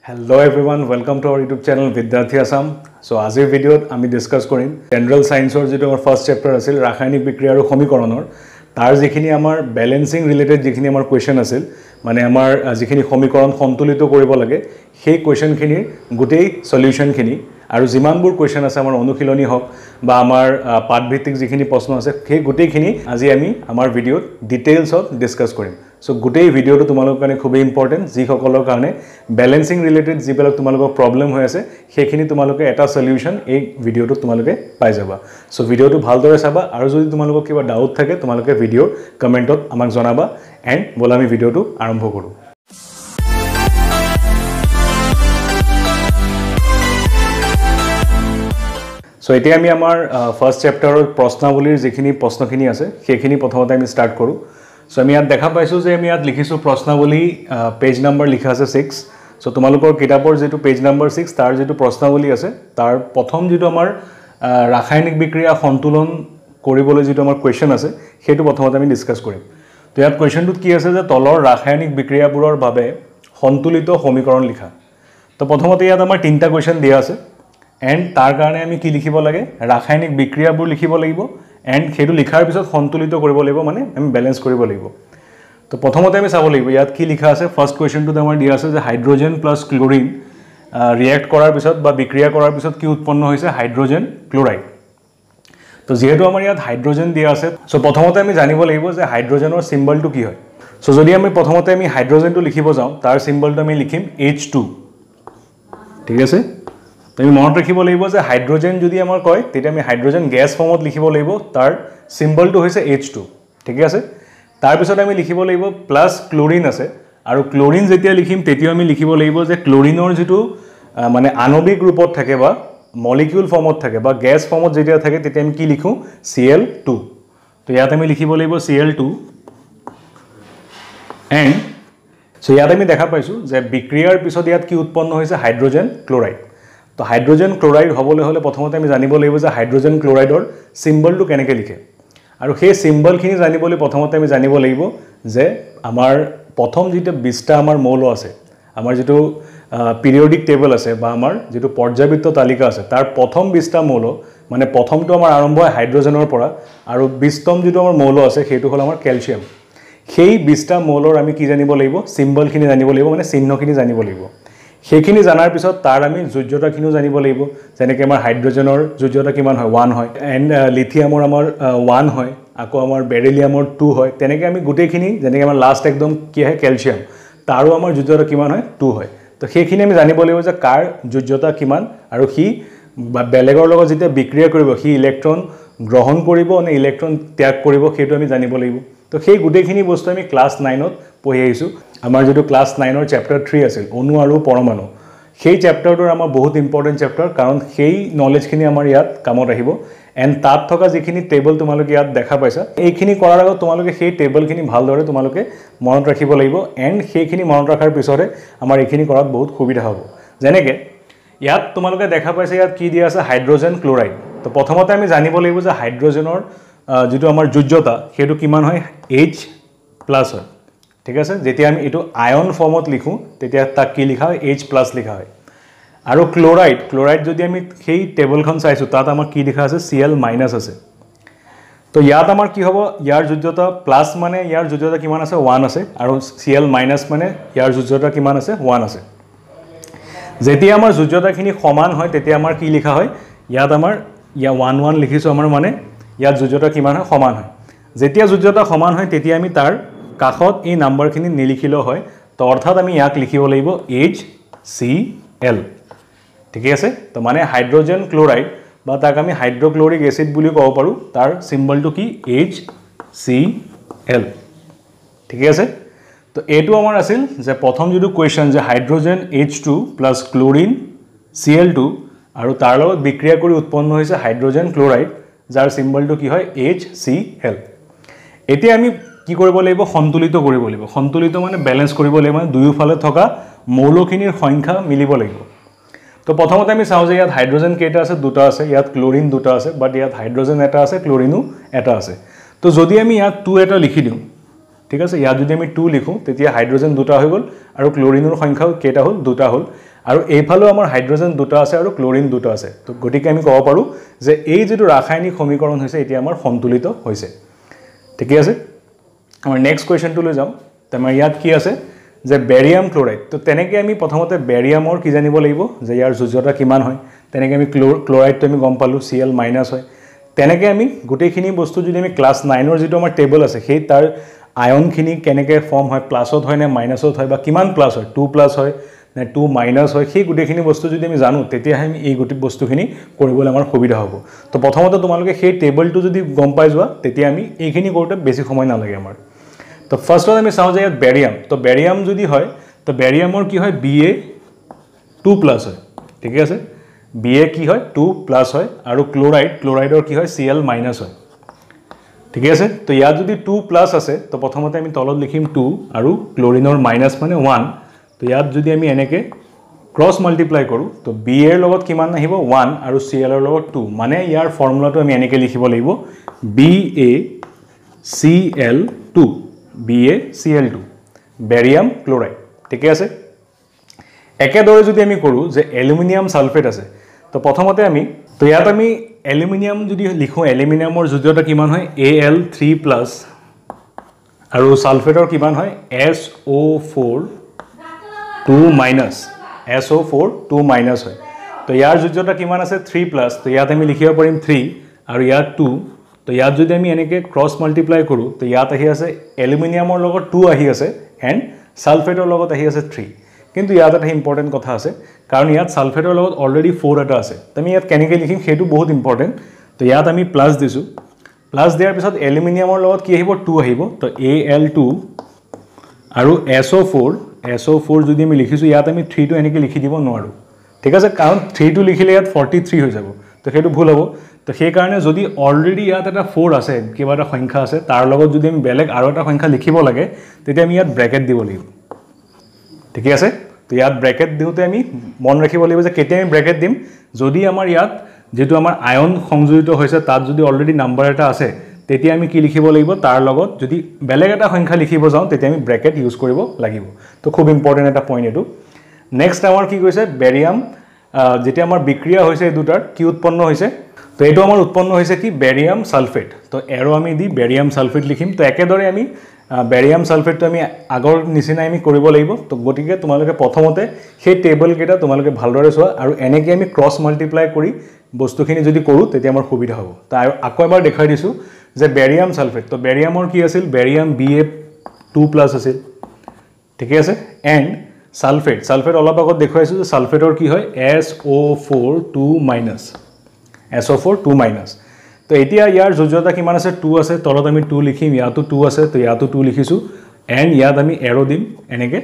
Hello everyone, welcome to our YouTube channel Vidyarthi Assam. So আজিৰ ভিডিঅ'ত আমি discuss কৰিম জেনাৰেল সায়েন্সৰ যেটো আমাৰ ফাৰ্স্ট চেপ্টাৰ আছিল ৰাসায়নিক বিক্ৰিয়া আৰু সমীকৰণৰ তাৰ যিখিনি আমাৰ ব্যালেন্সিং ৰিলেটেড যিখিনি আমাৰ কোৱেশ্চন আছিল মানে আমাৰ যিখিনি সমীকৰণ সন্তুলিত কৰিব লাগে সেই কোৱেশ্চনখিনিৰ গোটেই সলিউশনখিনি আৰু যিমানবোৰ কোৱেশ্চন আছে আমাৰ অনুশীলনী হওক বা আমাৰ পাঠভিত্তিক যিখিনি প্ৰশ্ন আছে সেই গোটেইখিনি আজি আমি আমাৰ ভিডিঅ'ত ডিটেইলছত ডিসকাস কৰিম সো গোটেই ভিডিঅ'টো তোমালোকৰ কাৰণে খুব ইম্পৰ্টেন্ট যি সকলৰ কাৰণে ব্যালেন্সিং ৰিলেটেড যিবিলাক তোমালোকৰ প্ৰবলেম হৈ আছে সেইখিনি তোমালোকে এটা সলিউশন এই ভিডিঅ'টো তোমালোকে পাই যাবা সো ভিডিঅ'টো ভালদৰে চাবা আৰু যদি তোমালোকৰ কিবা ডাউট থাকে তোমালোকে ভিডিঅ'ৰ কমেন্টত আমাক জনাবা এন্ড বলা আমি ভিডিঅ'টো আৰম্ভ কৰো সো এতিয়া আমি আমাৰ ফাৰ্স্ট চেপ্টাৰৰ প্ৰশ্নাৱলীৰ যিখিনি প্ৰশ্নখিনি আছে সেইখিনি প্ৰথমতে আমি স্টাৰ্ট কৰো সো আমি ইয়াত দেখা পাইছো যে আমি ইয়াত লিখিছো প্ৰশ্নাৱলী পেজ নম্বৰ লিখা আছে 6 সো তোমালোকৰ কিতাপৰ যেটো পেজ নম্বৰ 6 তাৰ যেটো প্ৰশ্নাৱলী আছে তাৰ প্ৰথম যেটো আমাৰ ৰাসায়নিক বিক্ৰিয়া সন্তুলন কৰিবলৈ যেটো আমাৰ কোৱেশ্চন আছে হেতু প্ৰথমতে আমি ডিসকাস কৰিম তো ইয়াত কোৱেশ্চনটোত কি আছে যে তলৰ ৰাসায়নিক বিক্ৰিয়াবোৰৰ বাবে সন্তুলিত সমীকৰণ লিখা তো প্ৰথমতে ইয়াত আমাৰ তিনটা কোৱেশ্চন দিয়া আছে এন্ড তাৰ কাৰণে আমি কি লিখিব লাগে ৰাসায়নিক বিক্ৰিয়াবোৰ লিখিব লাগিব এন্ড হেতু লিখাৰ পিছত সন্তুলিত কৰিব লাগিব মানে আমি ব্যালেন্স কৰিব লাগিব তো প্ৰথমতে আমি চাব লাগিব ইয়াত কি লিখা আছে ফাৰ্স্ট কোৱেশ্চনটো আমাৰ দিয়া আছে যে হাইড্ৰোজেন প্লাস ক্লোৰিন ৰিঅ্যাক্ট কৰাৰ পিছত বা বিক্ৰিয়া কৰাৰ পিছত কি উৎপন্ন হৈছে হাইড্ৰোজেন ক্লোৰাইড তো যেহেতু আমাৰ ইয়াত হাইড্ৰোজেন দিয়া আছে সো প্ৰথমতে আমি জানিব লাগিব যে হাইড্ৰোজেনৰ সিম্বলটো কি হয় সো যদি আমি প্ৰথমতে আমি হাইড্ৰোজেনটো লিখিব যাও তাৰ সিম্বলটো আমি লিখিম H2 ঠিক আছে তুমি মনত ৰাখিব লাগিব যে হাইড্ৰোজেন যদি আমাৰ কয় তেতিয়া আমি হাইড্ৰোজেন গ্যাস ফৰ্মত লিখিব লাগিব তাৰ সিম্বলটো হৈছে H2 ঠিক আছে তাৰ পিছত আমি লিখিব লাগিব প্লাস ক্লোৰিন আছে আৰু ক্লোৰিন যেতিয়া লিখিম তেতিয়া আমি লিখিব লাগিব যে ক্লোৰিনৰ যেটো মানে আণবিক ৰূপত থাকে বা মলিকিউল ফৰ্মত থাকে বা গ্যাস ফৰ্মত যেতিয়া থাকে তেতিয়া আমি কি লিখো Cl2 তো ইয়াত আমি লিখিব লাগিব Cl2 এন্ড সো ইয়াত আমি দেখা পাইছো যে বিক্ৰিয়াৰ পিছত ইয়াত কি উৎপন্ন হৈছে হাইড্ৰোজেন ক্লোৰাইড তো হাইড্ৰোজেন ক্লোৰাইড হ'বলৈ হলে প্ৰথমতে আমি জানিব লাগিব যে হাইড্ৰোজেন ক্লোৰাইডৰ সিম্বলটো কেনেকৈ লিখে আৰু সেই সিম্বলখিনি জানিবলৈ প্ৰথমতে আমি জানিব লাগিব যে আমাৰ প্ৰথম যেটো 20টা আমাৰ মৌল আছে আমাৰ যেটো পিৰিয়ডিক টেবল আছে বা আমাৰ যেটো পৰ্যায়বৃত্ত তালিকা আছে তাৰ প্ৰথম 20টা মৌল মানে প্ৰথমটো আমাৰ আৰম্ভ হয় হাইড্ৰোজেনৰ পৰা আৰু 20তম যেটো আমাৰ মৌল আছে হেতু হল আমাৰ ক্যালসিয়াম সেই 20টা মৌলৰ আমি কি জানিব লাগিব সিম্বলখিনি জানিব লাগিব মানে চিহ্নখিনি জানিব লাগিব সেইখিনি জানাৰ পিছত তাৰ আমি যোজ্যতাখিনিও জানিব লাগিব যেনেকৈ আমাৰ হাইড্ৰোজেনৰ যোজ্যতা কিমান হয় 1 হয় এন্ড লিথিয়ামৰ আমাৰ 1 হয় আকৌ আমাৰ বেৰিলিয়ামৰ 2 হয় তেনেকৈ আমি গোটেইখিনি যেনেকৈ আমাৰ লাষ্ট একদম কি হয় ক্যালসিয়াম তাৰো আমাৰ যোজ্যতা কিমান হয় 2 হয় তো সেইখিনি আমি জানিব লাগিব যে কাৰ যোজ্যতা কিমান আৰু কি বেলেগৰ লগত যেতিয়া বিক্ৰিয়া কৰিব কি ইলেক্ট্ৰন গ্ৰহণ কৰিব নে ইলেক্ট্ৰন ত্যাগ কৰিব হেতু আমি জানিব লাগিব তো সেই গোটেইখিনি বস্তু আমি ক্লাস 9ত পঢ়ি আহিছো আমাৰ যেটো ক্লাস 9ৰ চেপ্টাৰ 3 আছিল অণু আৰু পৰমাণু সেই চেপ্টাৰটোৰ আমাৰ বহুত ইম্পৰ্টেন্ট চেপ্টাৰ কাৰণ সেই নলেজখিনি আমাৰ ইয়াত কামত আহিব এন্ড তাত থকা যিখিনি টেবল তোমালোকে ইয়াত দেখা পাইছা এইখিনি কৰাৰ আগত তোমালোকে সেই টেবলখিনি ভালদৰে তোমালোকে মনত ৰাখিব লাগিব এন্ড সেইখিনি মনত ৰাখাৰ পিছতে আমাৰ এইখিনি কৰাত বহুত সুবিধা হ'ব যেনেকৈ ইয়াত তোমালোকে দেখা পাইছা ইয়াত কি দিয়া আছে হাইড্ৰোজেন ক্লোৰাইড তো প্ৰথমতে আমি জানিব লাগিব যে হাইড্ৰোজেনৰ যেটো আমাৰ যোজ্যতা হেতু কিমান হয় H+ হয় ঠিক আছে যেতিয়া আমি এটো আয়ন ফৰ্মত লিখো তেতিয়া তাক কি লিখা হয় H+ লিখা হয় আৰু ক্লোৰাইড যদি আমি সেই টেবলখন চাইছো তাত আমাৰ কি লিখা আছে Cl- আছে তো ইয়াত আমাৰ কি হ'ব ইয়াৰ যোজ্যতা প্লাস মানে ইয়াৰ যোজ্যতা কিমান আছে 1 আছে আৰু Cl- মানে ইয়াৰ যোজ্যতা কিমান আছে 1 আছে যেতিয়া আমাৰ যোজ্যতাখিনি সমান হয় তেতিয়া আমাৰ কি লিখা হয় ইয়াত আমাৰ ইয়া 1 1 লিখিছো আমাৰ মানে ইয়াত যোজ্যতা কিমান হয় সমান হয় যেতিয়া যোজ্যতা সমান হয় তেতিয়া আমি তাৰ কাখত এই নাম্বাৰখিনি নিলিখিলো হয় তো অৰ্থাৎ আমি ইয়াক লিখিব লাগিব HCl ঠিক আছে তো মানে হাইড্ৰোজেন ক্লোৰাইড বা তাক আমি হাইড্ৰোক্লোৰিক এসিড বুলি ক'ব পাৰো তাৰ সিম্বলটো কি HCl ঠিক আছে তো এটো আমাৰ আছিল যে প্ৰথম যেটো কোৱেশ্চন যে hydrogen H2 plus chlorine Cl2 আৰু তাৰ লগত বিক্ৰিয়া কৰি উৎপন্ন হৈছে হাইড্ৰোজেন ক্লোৰাইড যাৰ সিম্বলটো কি হয় HCl এতিয়া আমি কি কৰিব লাগিব সন্তুলিত কৰিব লাগিব সন্তুলিত মানে ব্যালেন্স কৰিব লাগিব মানে দুয়োফালে থকা মৌলখিনিৰ সংখ্যা মিলিব লাগিব তো প্ৰথমতে আমি চাও যে ইয়াত হাইড্ৰোজেন কেইটা আছে দুটা আছে ইয়াত ক্লোৰিন দুটা আছে বাট ইয়াত হাইড্ৰোজেন এটা আছে ক্লোৰিনো এটা আছে তো যদি আমি ইয়াত 2 এটা লিখি দিও ঠিক আছে ইয়াত যদি আমি 2 লিখো তেতিয়া হাইড্ৰোজেন দুটা হৈ গল আৰু ক্লোৰিনৰ সংখ্যাও কেইটা হল দুটা হল আৰু এইফালেও আমাৰ হাইড্ৰোজেন দুটা আছে আৰু ক্লোৰিন দুটা আছে তো গতিকে আমি ক'ব পাৰোঁ যে এই যেটো ৰাসায়নিক সমীকৰণ হৈছে এতিয়া আমাৰ সন্তুলিত হৈছে ঠিক আছে আমাৰ নেক্সট কোৱেশ্চনটো লৈ যাম তোমাৰ ইয়াত কি আছে যে বেৰিয়াম ক্লোৰাইড তো তেনেকৈ আমি প্ৰথমতে বেৰিয়ামৰ কি জানিব লাগিব যে ইয়াৰ যোজ্যতা কিমান হয় তেনেকৈ আমি ক্লোৰাইডটো আমি গম পালোঁ Cl- হয় তেনেকৈ আমি গোটেইখিনি বস্তু যদি আমি ক্লাছ 9 যেটো আমাৰ টেবল আছে সেই তাৰ আয়নখিনি কেনেকৈ ফৰ্ম হয় প্লাছত হয় নে মাইনাছত হয় বা কিমান প্লাছ হয় 2+ হয় নে 2- হয় সেই গোটেইখিনি বস্তু যদি আমি জানো তেতিয়াহে আমি এই গোটেই বস্তুখিনি কৰিবলৈ আমাৰ সুবিধা হ'ব তো প্ৰথমতে তোমালোকে সেই টেবলটো যদি গম পাই যোৱা তেতিয়া আমি এইখিনি কৰোঁতে বেছি সময় নালাগে আমাৰ তো ফাৰ্ষ্টত আমি চাওঁ যে ইয়াত বেৰিয়াম তো বেৰিয়াম যদি হয় তো বেৰিয়ামৰ কি হয় Ba2+ হয় ঠিক আছে Ba কি হয় 2+ হয় আৰু ক্লোৰাইডৰ কি হয় Cl- হয় ঠিক আছে তো ইয়াত যদি 2+ আছে তো প্ৰথমতে আমি তলত লিখিম 2 আৰু ক্লোৰিনৰ মাইনাছ মানে 1 তো ইয়াত যদি আমি এনেকৈ ক্ৰছ মাল্টিপ্লাই কৰোঁ তো Ba এৰ লগত কিমান আহিব 1 আৰু Cl এৰ লগত 2 মানে ইয়াৰ ফৰ্মুলাটো আমি এনেকৈ লিখিব লাগিব BaCl2 BaCl2 বেৰিয়াম ক্লোৰাইড ঠিক আছে একেদৰে যদি আমি কৰোঁ যে এলুমিনিয়াম সালফেট আছে তো প্ৰথমতে আমি তো ইয়াত আমি এলুমিনিয়াম যদি লিখোঁ এলুমিনিয়ামৰ যোজ্যতা কিমান হয় Al3+ আৰু সালফেটৰ কিমান হয় SO4 2- SO4 2- হয় তো ইয়াৰ যোজ্যতা কিমান আছে 3+ তো ইয়াত আমি লিখিব পাৰিম 3 আৰু ইয়াত 2 তো ইয়াত যদি আমি এনেকৈ ক্ৰছ মাল্টিপ্লাই কৰোঁ তো ইয়াত আহি আছে এলুমিনিয়ামৰ লগত 2 আহি আছে এণ্ড সালফেটৰ লগত আহি আছে 3 কিন্তু ইয়াত এটা ইম্পৰ্টেণ্ট কথা আছে কাৰণ ইয়াত সালফেটৰ লগত অলৰেডি 4 এটা আছে তো আমি ইয়াত কেনেকৈ লিখিম সেইটো বহুত ইম্পৰ্টেণ্ট তো ইয়াত আমি প্লাছ দিছোঁ প্লাছ দিয়াৰ পিছত এলুমিনিয়ামৰ লগত কি আহিব 2 আহিব তো Al2 আৰু SO4 যদি আমি লিখিছোঁ ইয়াত আমি 3টো এনেকৈ লিখি দিব নোৱাৰোঁ ঠিক আছে কাৰণ 3টো লিখিলে ইয়াত 43 হৈ যাব তো সেইটো ভুল হ'ব তো সেইকাৰণে যদি অলৰেডি ইয়াত এটা 4 আছে কিবা এটা সংখ্যা আছে তাৰ লগত যদি আমি বেলেগ আৰু এটা সংখ্যা লিখিব লাগে তেতিয়া আমি ইয়াত ব্ৰেকেট দিব লাগিব ঠিক আছে তো ইয়াত ব্ৰেকেট দিওঁতে আমি মন ৰাখিব লাগিব যে কেতিয়া আমি ব্ৰেকেট দিম যদি আমাৰ ইয়াত যেটো আমাৰ আয়ন সংযোজিত হৈছে তাত যদি অলৰেডি নাম্বাৰ এটা আছে তেতিয়া আমি কি লিখিব লাগিব তাৰ লগত যদি বেলেগ এটা সংখ্যা লিখিব যাওঁ তেতিয়া আমি ব্ৰেকেট ইউজ কৰিব লাগিব তো খুব ইম্পৰ্টেণ্ট এটা পইণ্ট এটো নেক্সট আমাৰ কি কৈছে বেৰিয়াম যেতিয়া আমাৰ বিক্ৰিয়া হৈছে এই দুটাৰ কি উৎপন্ন হৈছে তো এইটো আমাৰ উৎপন্ন হৈছে কি বেৰিয়াম সালফেট তো এৰো আমি দি বেৰিয়াম সালফেট লিখিম তো একেদৰে আমি বেৰিয়াম সালফেটটো আমি আগৰ নিচিনা আমি কৰিব লাগিব তো গতিকে তোমালোকে প্ৰথমতে সেই টেবল কেইটা তোমালোকে ভালদৰে চোৱা আৰু এনেকৈ আমি ক্ৰছ মাল্টিপ্লাই কৰি বস্তুখিনি যদি কৰোঁ তেতিয়া আমাৰ সুবিধা হ'ব তো আকৌ এবাৰ দেখাই দিছোঁ যে বেৰিয়াম সালফেট তো বেৰিয়ামৰ কি আছিল বেৰিয়াম Ba2+ আছিল ঠিক আছে এণ্ড সালফেট অলপ আগত দেখুৱাইছোঁ যে সালফেটৰ কি হয় SO4 2-, SO4 2-। তো এতিয়া ইয়াৰ যোজ্যতা কিমান আছে 2 আছে তলত আমি 2 লিখিম ইয়াতো 2 আছে তো ইয়াতো 2 লিখিছোঁ এণ্ড ইয়াত আমি এৰো দিম এনেকৈ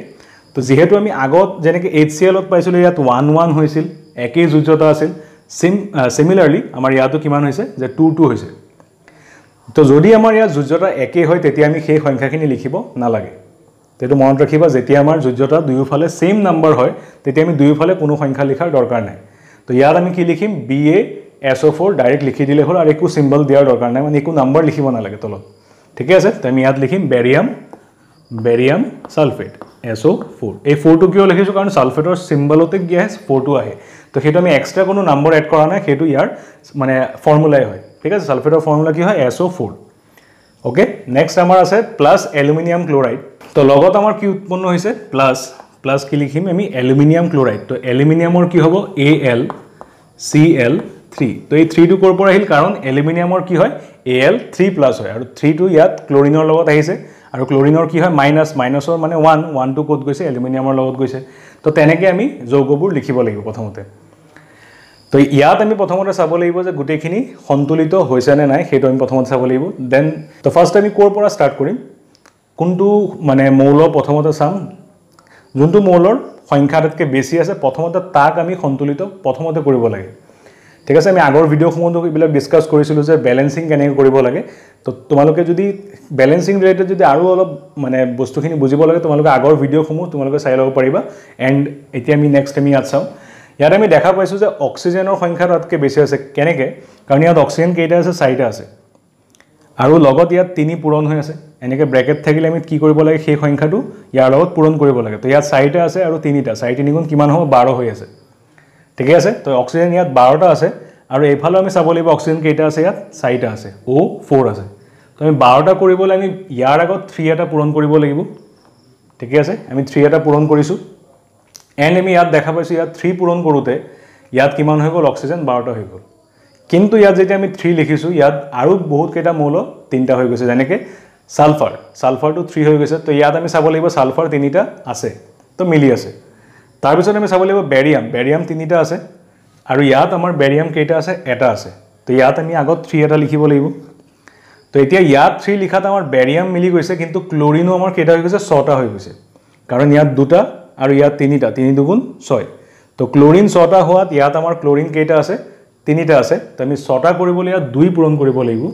তো যেহেতু আমি আগত যেনেকৈ HClত পাইছিলোঁ ইয়াত 1-1 হৈছিল একেই যোজ্যতা আছিল সিমিলাৰলি আমাৰ ইয়াতো কিমান হৈছে যে 2-2 হৈছে তো যদি আমাৰ ইয়াত যোজ্যতা একেই হয় তেতিয়া আমি সেই সংখ্যাখিনি লিখিব নালাগে তেটো মনত ৰাখিবা যেতিয়া আমাৰ যোজ্যতা দুয়োফালে সেম নাম্বাৰ হয় তেতিয়া আমি দুয়োফালে কোনো সংখ্যা লিখাৰ দৰকাৰ নাই তো ইয়াত আমি কি লিখিম BaSO4 ডাইৰেক্ট লিখি দিলে হ'ল আৰু একো সিম্বল দিয়াৰ দৰকাৰ নাই মানে একো নাম্বাৰ লিখিব নালাগে তলত ঠিক আছে তো আমি ইয়াত লিখিম বেৰিয়াম সালফেট SO4 এই 4টো কিয় লিখিছোঁ কাৰণ সালফেটৰ সিম্বলতে গ্যাস 4টো আহে তো সেইটো আমি এক্সট্ৰা কোনো নাম্বাৰ এড কৰা নাই সেইটো ইয়াৰ মানে ফৰ্মুলাই হয় ঠিক আছে সালফেটৰ ফৰ্মুলা কি হয় SO4 ওকে নেক্সট আমাৰ আছে প্লাস এলুমিনিয়াম ক্লোৰাইড তো লগত আমাৰ কি উৎপন্ন হৈছে প্লাস কি লিখিম আমি এলুমিনিয়াম ক্লোৰাইড তো এলুমিনিয়ামৰ কি হ'ব AlCl3 তো এই 3টো ক'ৰ পৰা আহিল কাৰণ এলুমিনিয়ামৰ কি হয় Al3+ হয় আৰু 3টো ইয়াত ক্লোৰিনৰ লগত আহিছে আৰু ক্লোৰিনৰ কি হয় মাইনাছৰ মানে 1টো ক'ত গৈছে এলুমিনিয়ামৰ লগত গৈছে তো তেনেকৈ আমি যৌগবোৰ লিখিব লাগিব প্ৰথমতে তো ইয়াত আমি প্ৰথমতে চাব লাগিব যে গুটেইখিনি সন্তুলিত হৈছে নে নাই সেইটো আমি প্ৰথমতে চাব লাগিব দেন তো ফাৰ্স্ট আমি ক'ৰ পৰা ষ্টাৰ্ট কৰিম কোনটো মানে মৌল প্ৰথমতে চাম যোনটো মৌলৰ সংখ্যাতকৈ বেছি আছে প্ৰথমতে তাক আমি সন্তুলিত প্ৰথমতে কৰিব লাগে ঠিক আছে আমি আগৰ ভিডিঅ'সমূহত এইবিলাক ডিসকাস কৰিছিলোঁ যে ব্যালেন্সিং কেনেকৈ কৰিব লাগে তো তোমালোকে যদি ব্যালেন্সিং ৰিলেটেড যদি আৰু অলপ মানে বস্তুখিনি বুজিব লাগে তোমালোকে আগৰ ভিডিঅ'সমূহ তোমালোকে চাই ল'ব পাৰিবা এণ্ড এতিয়া আমি নেক্সট আমি ইয়াত চাওঁ ইয়াত আমি দেখা পাইছোঁ যে অক্সিজেনৰ সংখ্যা তাতকৈ বেছি আছে কেনেকৈ কাৰণ ইয়াত অক্সিজেন কেইটা আছে 4টা আছে আৰু লগত ইয়াত 3 পূৰণ হৈ আছে এনেকৈ ব্ৰেকেট থাকিলে আমি কি কৰিব লাগে সেই সংখ্যাটো ইয়াৰ লগত পূৰণ কৰিব লাগে তো ইয়াত 4টা আছে আৰু 3টা 4 3 গুণ কিমান হ'ব 12 হৈ আছে ঠিক আছে তো অক্সিজেন ইয়াত 12টা আছে আৰু এইফালে আমি চাব লাগিব অক্সিজেন কেইটা আছে ইয়াত 4টা আছে O4 আছে তো আমি 12টা কৰিবলৈ আমি ইয়াৰ আগত 3 এটা পূৰণ কৰিব লাগিব ঠিক আছে আমি 3 এটা পূৰণ কৰিছো এণ্ড আমি ইয়াত দেখা পাইছো ইয়াত 3 পূৰণ কৰোতে ইয়াত কিমান হৈ গ'ল অক্সিজেন 12টা হৈ গ'ল কিন্তু ইয়াত যেতিয়া আমি 3 লিখিছো ইয়াত আৰু বহুত কেইটা মৌল 3টা হৈ গৈছে যেনেকৈ সালফাৰটো 3 হৈ গৈছে তো ইয়াত আমি চাব লাগিব সালফাৰ 3টা আছে তো মিলি আছে তাৰ পিছত আমি চাব লাগিব বেৰিয়াম 3টা আছে আৰু ইয়াত আমাৰ বেৰিয়াম কেইটা আছে এটা আছে তো ইয়াত আমি আগত 3 এটা লিখিব লাগিব তো এতিয়া ইয়াত 3 লিখাত আমাৰ বেৰিয়াম মিলি গৈছে কিন্তু ক্লোৰিনো আমাৰ কেইটা হৈ গৈছে 6টা হৈ গৈছে কাৰণ ইয়াত দুটা আৰু ইয়াত 3টা 3 দুগুণ 6 তো ক্লোৰিন 6টা হোৱাত ইয়াত আমাৰ ক্লোৰিন কেইটা আছে 3টা আছে তো আমি 6টা কৰিবলৈ ইয়াত 2 পূৰণ কৰিব লাগিব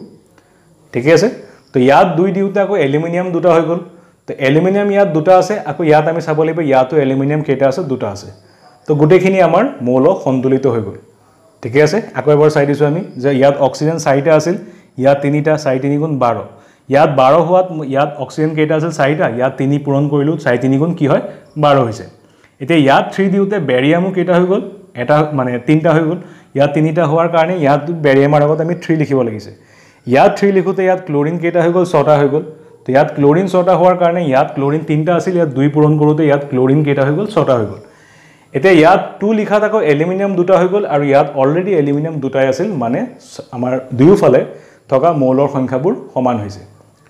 ঠিক আছে তো ইয়াত 2 দিওতে আকৌ এলুমিনিয়াম দুটা হৈ গ'ল তো এলুমিনিয়াম ইয়াত দুটা আছে আকৌ ইয়াত আমি চাব লাগিব ইয়াতো এলুমিনিয়াম কেইটা আছে দুটা আছে তো গুটেখিনি আমাৰ মৌল সন্তুলিত হৈ গ'ল ঠিক আছে আকৌ এবাৰ চাই দিছো আমি যে ইয়াত অক্সিজেন 4টা আছিল ইয়াত 3টা 4 3 গুণ 12 ইয়াত 12 হোৱাত ইয়াত অক্সিজেন কেইটা আছিল 4টা ইয়াত 3 পূৰণ কৰিলো 4 3 গুণ কি হয় 12 হৈছে এতিয়া ইয়াত 3 দিওতে বেৰিয়ামো কেইটা হৈ গ'ল এটা মানে 3টা হৈ গ'ল ইয়াত 3টা হোৱাৰ কাৰণে ইয়াত বেৰিয়ামৰ আগত আমি 3 লিখিব লাগিছে ইয়াত 3 লিখোতে ইয়াত ক্লোৰিন কেইটা হৈ গ'ল 6টা হৈ গ'ল তো ইয়াত ক্লোৰিন 6টা হোৱাৰ কাৰণে ইয়াত ক্লোৰিন 3টা আছিল ইয়াত 2 পূৰণ কৰোতে ইয়াত ক্লোৰিন কেইটা হৈ গ'ল 6টা হৈ গ'ল এতিয়া ইয়াত 2 লিখাত আকৌ এলুমিনিয়াম দুটা হৈ গ'ল আৰু ইয়াত অলৰেডি এলুমিনিয়াম দুটাই আছিল মানে আমাৰ দুয়োফালে থকা মৌলৰ সংখ্যাবোৰ সমান হৈছে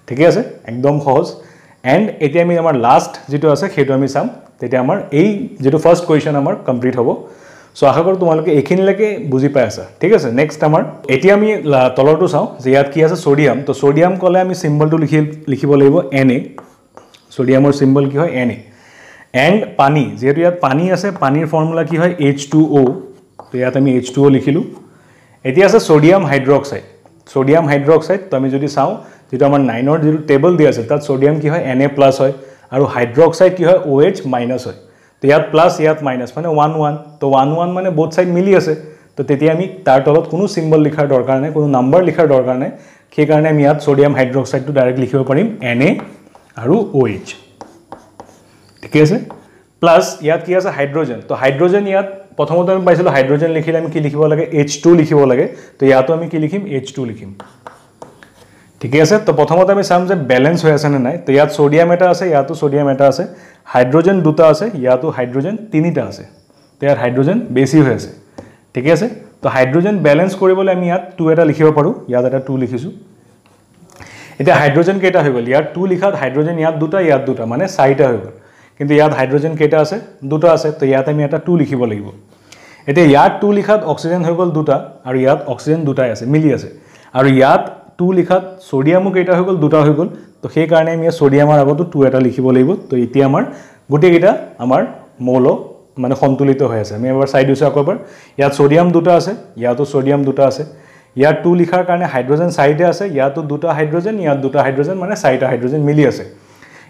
ঠিক আছে একদম সহজ এণ্ড এতিয়া আমি আমাৰ লাষ্ট যেটো আছে সেইটো আমি চাম তেতিয়া আমাৰ এই যেটো ফাৰ্স্ট কোৱেশ্চন আমাৰ কমপ্লিট হ'ব সো আশা কৰো তোমালোকে এইখিনিলৈকে বুজি পাই আছা ঠিক আছে নেক্সট আমাৰ এতিয়া আমি তলৰটো চাওঁ যে ইয়াত কি আছে সোডিয়াম তো সোডিয়াম কলে আমি সিম্বলটো লিখিব লাগিব Na সোডিয়ামৰ সিম্বল কি হয় Na এণ্ড পানী যেহেতু ইয়াত পানী আছে পানীৰ ফৰ্মুলা কি হয় H2O তো ইয়াত আমি H2O লিখিলো এতিয়া আছে সোডিয়াম হাইড্ৰক্সাইড তো আমি যদি চাওঁ যেটো আমাৰ 9 ৰ যেটো টেবল দিয়া আছে তাত সোডিয়াম কি হয় Na+ হয় আৰু হাইড্ৰক্সাইড কি হয় OH- হয় তো ইয়াত প্লাস ইয়াত মাইনাস মানে 1 1 তো 1 1 মানে বোথ সাইড মিলি আছে তো তেতিয়া আমি তাৰ তলত কোনো সিম্বল লিখাৰ দৰকাৰ নাই কোনো নাম্বাৰ লিখাৰ দৰকাৰ নাই সেই কাৰণে আমি ইয়াত সোডিয়াম হাইড্ৰক্সাইডটো ডাইৰেক্ট লিখিব পাৰিম Na আৰু OH ঠিক আছে প্লাস ইয়াত কি আছে হাইড্ৰোজেন তো হাইড্ৰোজেন ইয়াত প্ৰথমতে আমি পাইছিলো হাইড্ৰোজেন লিখিলে আমি কি লিখিব লাগে H2 লিখিব লাগে তো ইয়াতো আমি কি লিখিম H2 লিখিম ঠিক আছে তো প্ৰথমতে আমি চাম যে ব্যালেন্স হৈ আছে নে নাই তো ইয়াত সোডিয়াম এটা আছে ইয়াতো সোডিয়াম এটা আছে হাইড্ৰোজেন দুটা আছে ইয়াতো হাইড্ৰোজেন 3টা আছে তো ইয়াত হাইড্ৰোজেন বেছি হৈ আছে ঠিক আছে তো হাইড্ৰোজেন ব্যালেন্স কৰিবলৈ আমি ইয়াত 2 এটা লিখিব পাৰো ইয়াত এটা 2 লিখিছো এটা হাইড্ৰোজেন কেইটা হৈ গ'ল ইয়াত 2 লিখাত হাইড্ৰোজেন ইয়াত দুটা মানে 4টা হৈ গ'ল কিন্তু ইয়াত হাইড্ৰোজেন কেইটা আছে দুটা আছে তো ইয়াত আমি এটা 2 লিখিব লাগিব এতিয়া ইয়াত 2 লিখাত অক্সিজেন হৈ গ'ল দুটা আৰু ইয়াত অক্সিজেন দুটাই আছে মিলি আছে আৰু ইয়াত 2 লিখাত সোডিয়ামো কেইটা হৈ গ'ল দুটা হৈ গ'ল তো সেই কাৰণে আমি সোডিয়ামৰ আগতো 2 এটা লিখিব লাগিব তো এতিয়া আমাৰ গুটে কেইটা আমাৰ মৌল মানে সন্তুলিত হৈ আছে আমি এবাৰ চাই দিছো আকবাৰ ইয়াত সোডিয়াম দুটা আছে ইয়াতো সোডিয়াম দুটা আছে ইয়াত 2 লিখাৰ কাৰণে হাইড্ৰোজেন 4টা আছে ইয়াতো দুটা হাইড্ৰোজেন ইয়াত দুটা হাইড্ৰোজেন মানে 4টা হাইড্ৰোজেন মিলি আছে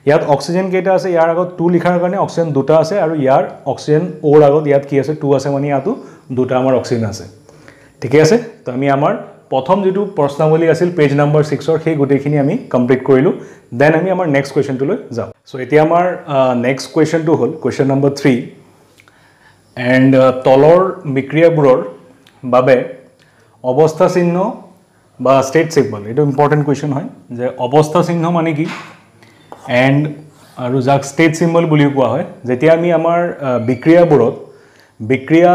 ইয়াত অক্সিজেন কেইটা আছে ইয়াৰ আগত 2 লিখাৰ কাৰণে অক্সিজেন দুটা আছে আৰু ইয়াৰ অক্সিজেন ওৰ আগত ইয়াত কি আছে 2 আছে মানে ইয়াতো দুটা আমাৰ অক্সিজেন আছে ঠিক আছে তো আমি আমাৰ প্ৰথম যেটো প্ৰশ্নাৱলী আছিল পেজ নম্বৰ 6 ৰ সেই গুটেখিনি আমি কমপ্লিট কৰিলো দেন আমি আমাৰ নেক্সট কোৱেশ্চনটো লৈ যাম সো এতিয়া আমাৰ নেক্সট কোৱেশ্চনটো হ'ল কোৱেশ্চন নম্বৰ 3 এণ্ড তলৰ বিক্ৰিয়াবোৰৰ বাবে অৱস্থা চিহ্ন বা ষ্টেট সিম্বল এটা ইম্পৰ্টেন্ট কোৱেশ্চন হয় যে অৱস্থা চিহ্ন মানে কি এণ্ড আৰু যাক ষ্টেট সিম্বল বুলি কোৱা হয় যেতিয়া আমি আমাৰ বিক্ৰিয়াবোৰত বিক্ৰিয়া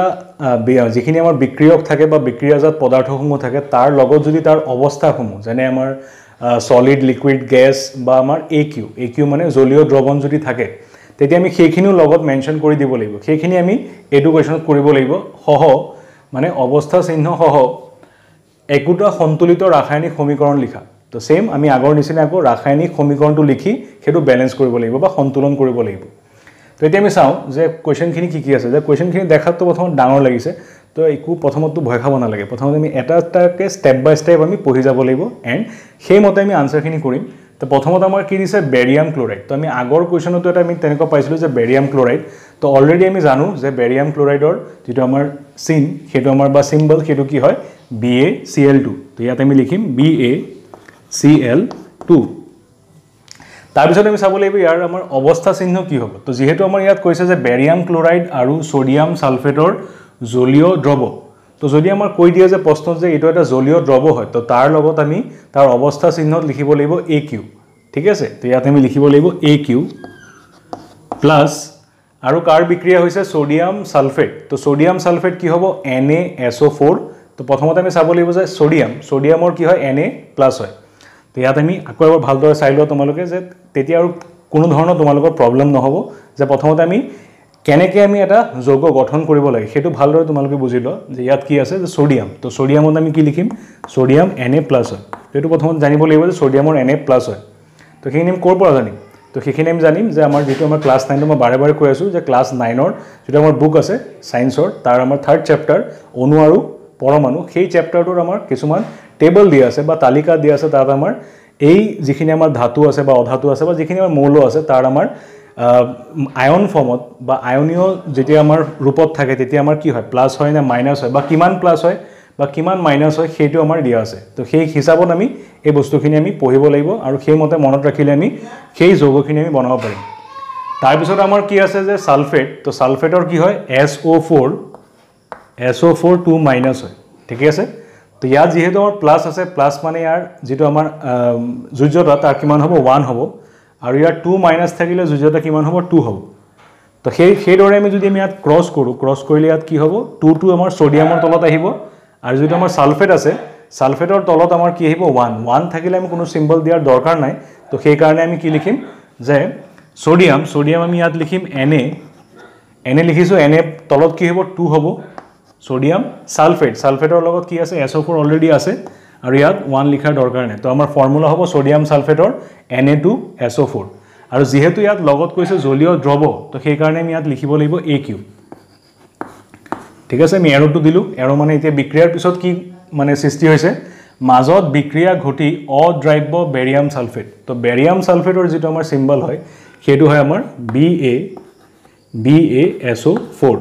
যিখিনি আমাৰ বিক্ৰিয়ক থাকে বা বিক্ৰিয়াজাত পদাৰ্থসমূহ থাকে তাৰ লগত যদি তাৰ অৱস্থাসমূহ যেনে আমাৰ সলিড লিকুইড গ্যাস বা আমাৰ AQ মানে জলীয় দ্ৰৱণ যদি থাকে তেতিয়া আমি সেইখিনিও লগত মেনশন কৰি দিব লাগিব সেইখিনি আমি এডুকেশনত কৰিব লাগিব সহ মানে অৱস্থা চিহ্ন সহ একোটা সন্তুলিত ৰাসায়নিক সমীকৰণ লিখা তো সেম আমি আগৰ নিচিনা আকৌ ৰাসায়নিক সমীকৰণটো লিখি হেতু ব্যালেন্স কৰিব লাগিব বা সন্তুলন কৰিব লাগিব তো এতিয়া আমি চাও যে কোৱেশ্চনখিনি কি আছে যে কোৱেশ্চনখিনি দেখাতো প্ৰথম ডাঙৰ লাগিছে তো একো প্ৰথমটো ভয় খাব না লাগে প্ৰথমতে আমি এটাকে স্টেপ বাই স্টেপ আমি পঢ়ি যাব লাগিব এণ্ড সেই মতে আমি আনসাৰখিনি কৰিম তো প্ৰথমত আমাৰ কি দিছে বেৰিয়াম ক্লোৰাইড তো আমি আগৰ কোৱেশ্চনটো এটা আমি তেনেকৈ পাইছিলো যে বেৰিয়াম ক্লোৰাইড তো অলৰেডি আমি জানো যে বেৰিয়াম ক্লোৰাইডৰ যেটো আমাৰ চিন হেতু আমাৰ বা সিম্বল হেতু কি হয় BaCl2 তো ইয়াত আমি লিখিম Ba Cl2 তাৰপিছত আমি চাব লাগিব ইয়াৰ আমাৰ অৱস্থা চিহ্ন কি হ'ব তো যেহেতু আমাৰ ইয়াত কৈছে যে বেৰিয়াম ক্লোৰাইড আৰু সোডিয়াম সালফেটৰ জলীয় দ্ৰৱ তো যদি আমাৰ কৈ দিয়ে যে প্ৰশ্নত যে এইটো এটা জলীয় দ্ৰৱ হয় তো তাৰ লগত আমি তাৰ অৱস্থা চিহ্নত লিখিব লাগিব AQ ঠিক আছে তো ইয়াত আমি লিখিব লাগিব AQ প্লাস আৰু কাৰ বিক্ৰিয়া হৈছে সোডিয়াম সালফেট তো সোডিয়াম সালফেট কি হ'ব NaSO4 তো প্ৰথমতে আমি চাব লাগিব যে সোডিয়ামৰ কি হয় Na প্লাস হয় তো ইয়াত আমি আকৌ এবাৰ ভালদৰে চাই লোৱা তোমালোকে যে তেতিয়া আৰু কোনো ধৰণৰ তোমালোকৰ প্ৰবলেম নহব যে প্ৰথমতে আমি কেনেকৈ আমি এটা যৌগ গঠন কৰিব লাগে সেইটো ভালদৰে তোমালোকে বুজি ল যে ইয়াত কি আছে যে সোডিয়াম তো সোডিয়ামত আমি কি লিখিম সোডিয়াম Na+ হয় সেইটো প্ৰথমতে জানিব লাগিব যে সোডিয়ামৰ Na+ হয় তো সেইখিনি আমি ক'ৰ পৰা জানিম তো সেইখিনি আমি জানিম যে আমাৰ যেটো আমাৰ ক্লাস 9 মই বাৰে বাৰে কৈ আছো যে ক্লাস 9 ৰ যেটো আমাৰ বুক আছে সায়েন্সৰ তাৰ আমাৰ 3rd চেপ্টাৰ অণু আৰু পৰমাণু সেই চেপ্টাৰটোৰ আমাৰ কিছুমান টেবল দিয়া আছে বা তালিকা দিয়া আছে তাত আমাৰ এই যিখিনি আমাৰ ধাতু আছে বা অধাতু আছে বা যিখিনি আমাৰ মৌল আছে তাৰ আমাৰ আয়ন ফৰ্মত বা আয়নীয় যেতিয়া আমাৰ ৰূপত থাকে তেতিয়া আমাৰ কি হয় প্লাস হয় না মাইনাস হয় বা কিমান প্লাস হয় বা কিমান মাইনাস হয় সেইটো আমাৰ দিয়া আছে তো সেই হিচাপত আমি এই বস্তুখিনি আমি পঢ়িব লাগিব আৰু সেই মতে মনত ৰাখিলে আমি সেই যৌগখিনি আমি বনাব পাৰিম তাৰ পিছত আমাৰ কি আছে যে সালফেট তো সালফেটৰ কি হয় SO4 2- হয় ঠিক আছে তো ইয়াত যেহেতু আমাৰ প্লাস আছে প্লাস মানে ইয়াৰ যেটো আমাৰ যোজ্যতা তাৰ কিমান হ'ব 1 হ'ব আৰু ইয়াৰ 2- থাকিলে যোজ্যতা কিমান হ'ব 2 হ'ব তো সেই দৰে আমি যদি আমি ইয়াত ক্ৰস কৰিলে ইয়াত কি হ'ব 2 আমাৰ সোডিয়ামৰ তলত আহিব আৰু যেটো আমাৰ সালফেট আছে সালফেটৰ তলত আমাৰ কি আহিব 1 থাকিলে আমি কোনো সিম্বল দিয়াৰ দৰকাৰ নাই তো সেই কাৰণে আমি কি লিখিম যে সোডিয়াম আমি ইয়াত লিখিম Na লিখিছো Na তলত কি হ'ব 2 হ'ব সোডিয়াম সালফেটৰ লগত কি আছে SO4 অলৰেডি আছে আৰু ইয়াত 1 লিখাৰ দৰকাৰ নাই তো আমাৰ ফৰ্মুলা হ'ব সোডিয়াম সালফেটৰ Na2SO4 আৰু যেহেতু ইয়াত লগত কৈছে জলীয় দ্ৰৱ তো সেই কাৰণে আমি ইয়াত লিখিব লাগিব AQ ঠিক আছে আমি এৰোটো দিলু এৰো মানে এতিয়া বিক্ৰিয়াৰ পিছত কি মানে সৃষ্টি হৈছে মাজত বিক্ৰিয়া ঘটি অদ্ৰাব্য বেৰিয়াম সালফেট তো বেৰিয়াম সালফেটৰ যেটো আমাৰ সিম্বল হয় সেইটো হয় আমাৰ BaSO4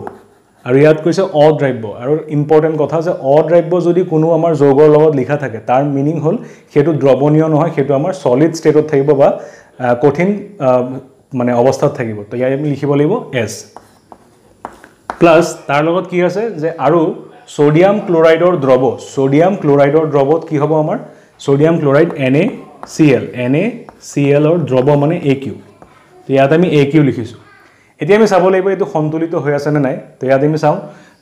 আৰু ইয়াত কৈছে অদ্ৰাব্য আৰু ইম্পৰ্টেন্ট কথা যে অদ্ৰাব্য যদি কোনো আমাৰ যৌগৰ লগত লিখা থাকে তাৰ মিনিং হল সেইটো দ্ৰৱণীয় নহয় সেইটো আমাৰ সলিড ষ্টেটত থাকিব বা কঠিন মানে অৱস্থাত থাকিব তো ইয়াত আমি লিখিব লাগিব S প্লাস তাৰ লগত কি আছে যে আৰু সোডিয়াম ক্লোৰাইডৰ দ্ৰৱত কি হ'ব আমাৰ সোডিয়াম ক্লোৰাইড NaCl ৰ দ্ৰৱ মানে AQ তো ইয়াত আমি AQ লিখিছো এতিয়া আমি চাব লাগিব এটো সন্তুলিত হৈ আছে নে নাই তো ইয়াত আমি চাও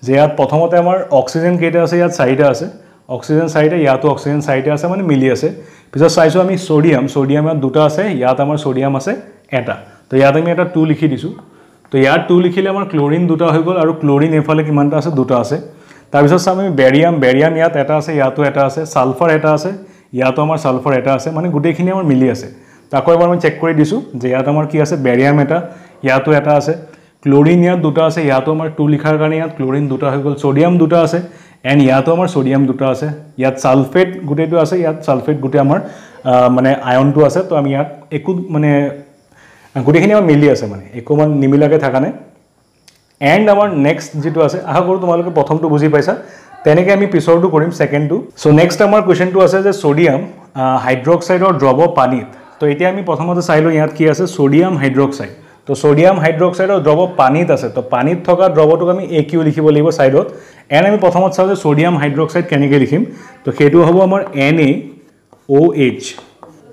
যে ইয়াত প্ৰথমতে আমাৰ অক্সিজেন কেইটা আছে ইয়াত 4টা আছে অক্সিজেন 4টা ইয়াতো অক্সিজেন 4টা আছে মানে মিলি আছে পিছত চাইছো আমি সোডিয়াম ইয়াত দুটা আছে ইয়াত আমাৰ সোডিয়াম আছে এটা তো ইয়াত আমি এটা 2 লিখি দিছো তো ইয়াত 2 লিখিলে আমাৰ ক্লোৰিন দুটা হৈ গল আৰু ক্লোৰিন এফালে কিমানটা আছে দুটা আছে তাৰ পিছত চাম আমি বেৰিয়াম ইয়াত এটা আছে ইয়াতো এটা আছে সালফাৰ এটা আছে ইয়াতো আমাৰ সালফাৰ এটা আছে মানে গুটেখিনি আমাৰ মিলি আছে তাকো এবাৰ মই চেক কৰি দিছো যে ইয়াত আমাৰ কি আছে বেৰিয়াম এটা ইয়াতো এটা আছে ক্লোৰিন ইয়াত দুটা আছে ইয়াতো আমাৰ 2 লিখাৰ কাৰণে ইয়াত ক্লোৰিন দুটা হৈ গল সোডিয়াম দুটা আছে এন্ড ইয়াতো আমাৰ সোডিয়াম দুটা আছে ইয়াত সালফেট গুটেটো আছে ইয়াত সালফেট গুটে আমাৰ মানে আয়নটো আছে তো আমি ইয়াত একু মানে গুটেখিনি আমাৰ মিলি আছে মানে একু মান নিমিলাকে থাকা নাই এন্ড আমাৰ নেক্সট যেটো আছে আহা কৰো তোমালোকে প্ৰথমটো বুজি পাইছা তেনেকে আমি পিছৰটো কৰিম সেকেন্ডটো সো নেক্সট আমাৰ কোৱেশ্চনটো আছে যে সোডিয়াম হাইড্ৰক্সাইডৰ দ্ৰৱ পানীত তো এতিয়া আমি প্ৰথমতে চাইলো ইয়াত কি আছে সোডিয়াম হাইড্ৰক্সাইড তো সোডিয়াম হাইড্ৰক্সাইডৰ দ্ৰৱ পানীত আছে তো পানীত থকা দ্ৰৱটোক আমি AQ লিখিব লাগিব সাইডত এন্ড আমি প্ৰথমত চাও যে সোডিয়াম হাইড্ৰক্সাইড কেনেকৈ লিখিম তো সেইটো হ'ব আমাৰ NaOH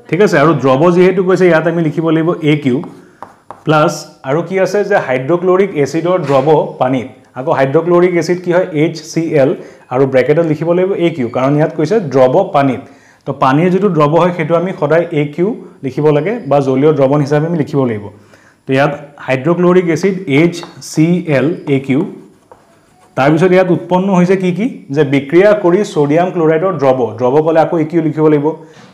ঠিক আছে আৰু দ্ৰৱ যেহেতু কৈছে ইয়াত আমি লিখিব লাগিব AQ প্লাস আৰু কি আছে যে হাইড্ৰক্লোৰিক এসিডৰ দ্ৰৱ পানীত আকৌ হাইড্ৰক্লোৰিক এসিড কি হয় HCl আৰু ব্ৰেকেটত লিখিব লাগিব AQ কাৰণ ইয়াত কৈছে দ্ৰৱ পানীত তো পানীৰ যেটো দ্ৰৱ হয় সেইটো আমি সদায় AQ লিখিব লাগে বা জলীয় দ্ৰৱণ হিচাপে আমি লিখিব লাগিব তো ইয়াত হাইড্ৰক্লোৰিক এসিড HCl AQ তাৰ পিছত ইয়াত উৎপন্ন হৈছে কি যে বিক্ৰিয়া কৰি সোডিয়াম ক্লোৰাইডৰ দ্ৰৱ কলে আকৌ AQ লিখিব লাগিব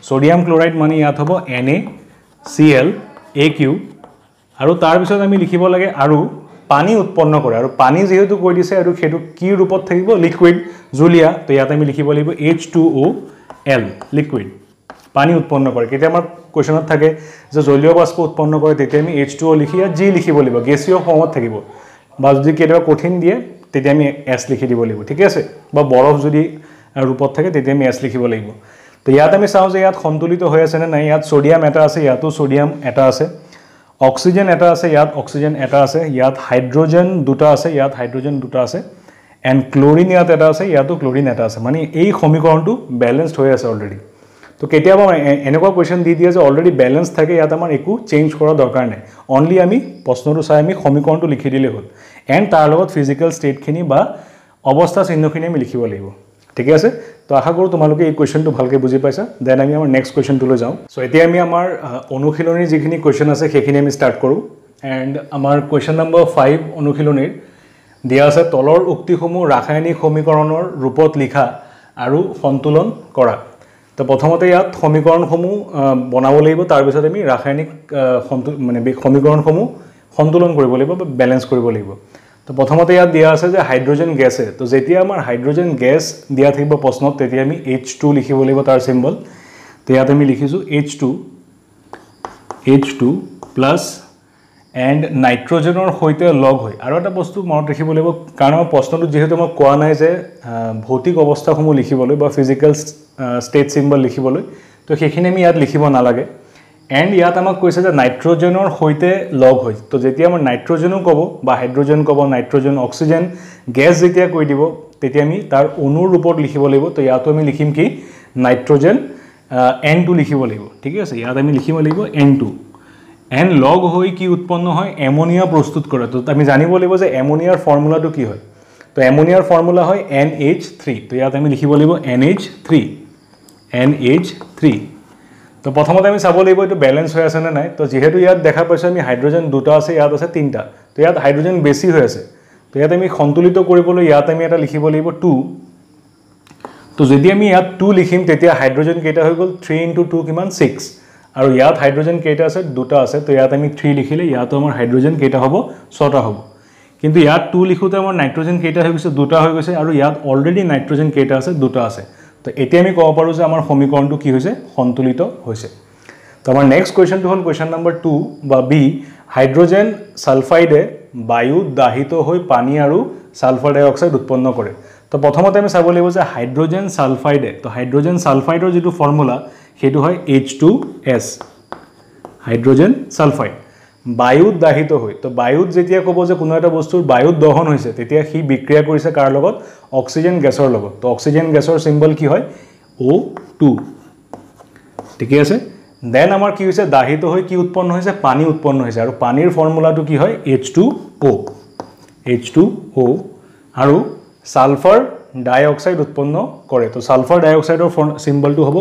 সোডিয়াম ক্লোৰাইড মানে ইয়াত হ'ব NaCl AQ আৰু তাৰ পিছত আমি লিখিব লাগে আৰু পানী উৎপন্ন কৰে আৰু পানী যেহেতু কৈ দিছে আৰু হেতু কি ৰূপত থাকিব লিকুইড জুলিয়া তো ইয়াত আমি লিখিব লাগিব H2OL লিকুইড পানী উৎপন্ন কৰে কেতিয়া আমাৰ কোৱেশ্চনত থাকে যে জলীয় বাষ্প উৎপন্ন কৰে তেতিয়া আমি H2O লিখি G লিখিব লাগিব গেছীয় ফৰ্মত থাকিব বা যদি কেতিয়াবা কঠিন দিয়ে তেতিয়া আমি S লিখি দিব লাগিব ঠিক আছে বা বৰফ যদি ৰূপত থাকে তেতিয়া আমি S লিখিব লাগিব তো ইয়াত আমি চাওঁ যে ইয়াত সন্তুলিত হৈ আছে নে নাই ইয়াত সোডিয়াম এটা আছে ইয়াতো সোডিয়াম এটা আছে অক্সিজেন এটা আছে ইয়াত অক্সিজেন এটা আছে ইয়াত হাইড্ৰোজেন দুটা আছে ইয়াত হাইড্ৰোজেন দুটা আছে এণ্ড ক্লোৰিন ইয়াত এটা আছে ইয়াতো ক্লোৰিন এটা আছে মানে এই সমীকৰণটো বেলেন্সড হৈ আছে অলৰেডি তো কেতিয়াবা এনেকুৱা কোৱেশ্চন দি দিয়ে যে অলৰেডি বেলেন্স থাকে ইয়াত আমাৰ একো চেঞ্জ কৰাৰ দৰকাৰ নাই অনলি আমি প্ৰশ্নটো চাই আমি সমীকৰণটো লিখি দিলে হ'ল এণ্ড তাৰ লগত ফিজিকেল ষ্টেটখিনি বা অৱস্থা চিহ্নখিনি আমি লিখিব লাগিব ঠিক আছে তো আশা কৰোঁ তোমালোকে এই কোৱেশ্চনটো ভালকৈ বুজি পাইছা দেন আমি আমাৰ নেক্সট কোৱেশ্চনটোলৈ যাওঁ চ' এতিয়া আমি আমাৰ অনুশীলনীৰ যিখিনি কোৱেশ্চন আছে সেইখিনি আমি ষ্টাৰ্ট কৰোঁ এণ্ড আমাৰ কোৱেশ্চন নম্বৰ 5 অনুশীলনীৰ দিয়া আছে তলৰ উক্তিসমূহ ৰাসায়নিক সমীকৰণৰ ৰূপত লিখা আৰু সন্তুলন কৰা তো প্ৰথমতে ইয়াত সমীকৰণসমূহ বনাব লাগিব তাৰপিছত আমি ৰাসায়নিক মানে সমীকৰণসমূহ সন্তুলন কৰিব লাগিব বা বেলেন্স কৰিব লাগিব তো প্ৰথমতে ইয়াত দিয়া আছে যে হাইড্ৰোজেন গেছে তো যেতিয়া আমাৰ হাইড্ৰোজেন গেছ দিয়া থাকিব প্ৰশ্নত তেতিয়া আমি H2 লিখিব লাগিব তাৰ সিম্বল তো ইয়াত আমি লিখিছোঁ H2 প্লাছ এণ্ড নাইট্ৰজেনৰ সৈতে লগ হৈ আৰু এটা বস্তু মনত ৰাখিব লাগিব কাৰণ আমাৰ প্ৰশ্নটো যিহেতু মই কোৱা নাই যে ভৌতিক অৱস্থাসমূহ লিখিবলৈ বা ফিজিকেল ষ্টেট সিম্বল লিখিবলৈ তো সেইখিনি আমি ইয়াত লিখিব নালাগে এণ্ড ইয়াত আমাক কৈছে যে নাইট্ৰজেনৰ সৈতে লগ হৈ তো যেতিয়া আমাৰ নাইট্ৰজেনো ক'ব বা হাইড্ৰোজেন ক'ব নাইট্ৰজেন অক্সিজেন গেছ যেতিয়া কৈ দিব তেতিয়া আমি তাৰ অণুৰ ৰূপত লিখিব লাগিব তো ইয়াতো আমি লিখিম কি নাইট্ৰজেন N2 লিখিব লাগিব ঠিক আছে ইয়াত আমি লিখিব লাগিব N2 এণ্ড লগ হৈ কি উৎপন্ন হয় এমোনিয়া প্ৰস্তুত কৰে তো আমি জানিব লাগিব যে এমোনিয়াৰ ফৰ্মুলাটো কি হয় তো এমোনিয়াৰ ফৰ্মুলা হয় NH3 তো ইয়াত আমি লিখিব লাগিব NH3 তো প্ৰথমতে আমি চাব লাগিব এইটো বেলেন্স হৈ আছে নে নাই তো যেহেতু ইয়াত দেখা পাইছোঁ আমি হাইড্ৰোজেন দুটা আছে ইয়াত আছে তিনিটা তো ইয়াত হাইড্ৰোজেন বেছি হৈ আছে তো ইয়াত আমি সন্তুলিত কৰিবলৈ ইয়াত আমি এটা লিখিব লাগিব 2 তো যদি আমি ইয়াত 2 লিখিম তেতিয়া হাইড্ৰোজেন কেইটা হৈ গ'ল 3 × 2 কিমান 6 আৰু ইয়াত হাইড্ৰোজেন কেইটা আছে দুটা আছে তো ইয়াত আমি 3 লিখিলে ইয়াতো আমাৰ হাইড্ৰোজেন কেইটা হ'ব 6টা হ'ব কিন্তু ইয়াত 2 লিখোতে আমাৰ নাইট্ৰজেন কেইটা হৈ গৈছে দুটা হৈ গৈছে আৰু ইয়াত অলৰেডি নাইট্ৰজেন কেইটা আছে দুটা আছে তো এতিয়া আমি ক'ব পাৰোঁ যে আমাৰ সমীকৰণটো কি হৈছে সন্তুলিত হৈছে তো আমাৰ নেক্সট কোৱেশ্চনটো হ'ল কোৱেশ্চন নম্বৰ 2 বা বি হাইড্ৰোজেন সালফাইডে বায়ুত দাহিত হৈ পানী আৰু সালফাৰ ডাই অক্সাইড উৎপন্ন কৰে তো প্ৰথমতে আমি চাব লাগিব যে হাইড্ৰোজেন সালফাইডে তো হাইড্ৰোজেন সালফাইডৰ যেটো ফৰ্মুলা সেইটো হয় H2S হাইড্ৰোজেন সালফাইড বায়ুত দাহিত হৈ তো বায়ুত যেতিয়া ক'ব যে কোনো এটা বস্তুৰ বায়ুত দহন হৈছে তেতিয়া সি বিক্ৰিয়া কৰিছে কাৰ লগত অক্সিজেন গেছৰ লগত তো অক্সিজেন গেছৰ সিম্বল কি হয় O2 ঠিক আছে দেন আমাৰ কি হৈছে দাহিত হৈ কি উৎপন্ন হৈছে পানী উৎপন্ন হৈছে আৰু পানীৰ ফৰ্মুলাটো কি হয় H2O আৰু সালফাৰ ডাই অক্সাইড উৎপন্ন কৰে তো সালফাৰ ডাই অক্সাইডৰ সিম্বলটো হ'ব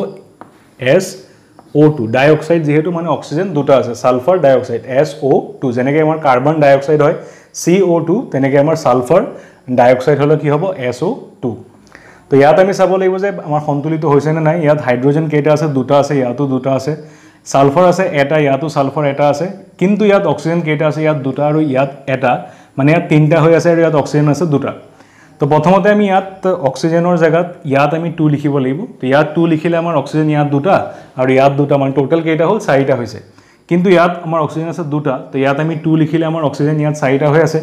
SO2 ডাই অক্সাইড যেহেতু মানে অক্সিজেন দুটা আছে সালফাৰ ডাই অক্সাইড SO2 যেনেকৈ আমাৰ কাৰ্বন ডাই অক্সাইড হয় CO2 তেনেকৈ আমাৰ সালফাৰ ডাই অক্সাইড হলে কি হ'ব SO2 তো ইয়াত আমি চাব লাগিব যে আমাৰ সন্তুলিত হৈছে নে নাই ইয়াত হাইড্ৰোজেন কেইটা আছে দুটা আছে ইয়াতো দুটা আছে সালফাৰ আছে এটা ইয়াতো সালফাৰ এটা আছে কিন্তু ইয়াত অক্সিজেন কেইটা আছে ইয়াত দুটা আৰু ইয়াত এটা মানে ইয়াত তিনটা হৈ আছে আৰু ইয়াত অক্সিজেন আছে দুটা তো প্ৰথমতে আমি ইয়াত অক্সিজেনৰ জায়গাত ইয়াত আমি 2 লিখিব লাগিব তো ইয়াত 2 লিখিলে আমাৰ অক্সিজেন ইয়াত দুটা আৰু ইয়াত দুটা মানে টোটাল কেইটা হ'ল 4টা হৈছে কিন্তু ইয়াত আমাৰ অক্সিজেন আছে দুটা তো ইয়াত আমি 2 লিখিলে আমাৰ অক্সিজেন ইয়াত 4টা হৈ আছে